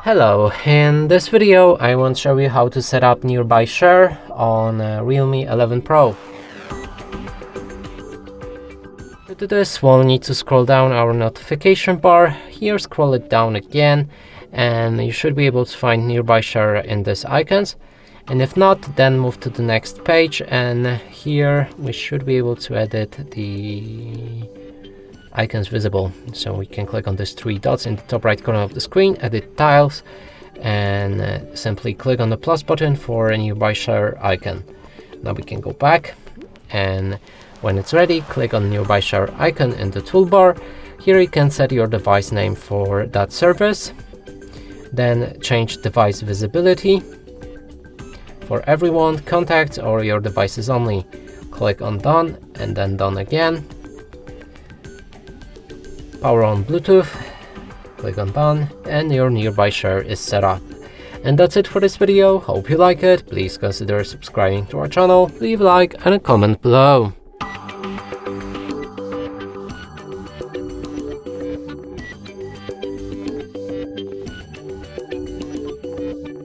Hello, in this video I want to show you how to set up nearby share on REALME 11 Pro. To do this, we'll need to scroll down our notification bar. Here, scroll it down again, and you should be able to find nearby share in these icons. And if not, then move to the next page, and here we should be able to edit the icons visible. So we can click on these three dots in the top right corner of the screen, edit tiles, and simply click on the plus button for a nearby share icon. Now we can go back, and when it's ready, click on nearby share icon in the toolbar. Here you can set your device name for that service, then change device visibility for everyone, contacts, or your devices only. Click on done and then done again. Power on Bluetooth, click on done, and your nearby share is set up. And that's it for this video. Hope you like it. Please consider subscribing to our channel, leave a like and a comment below.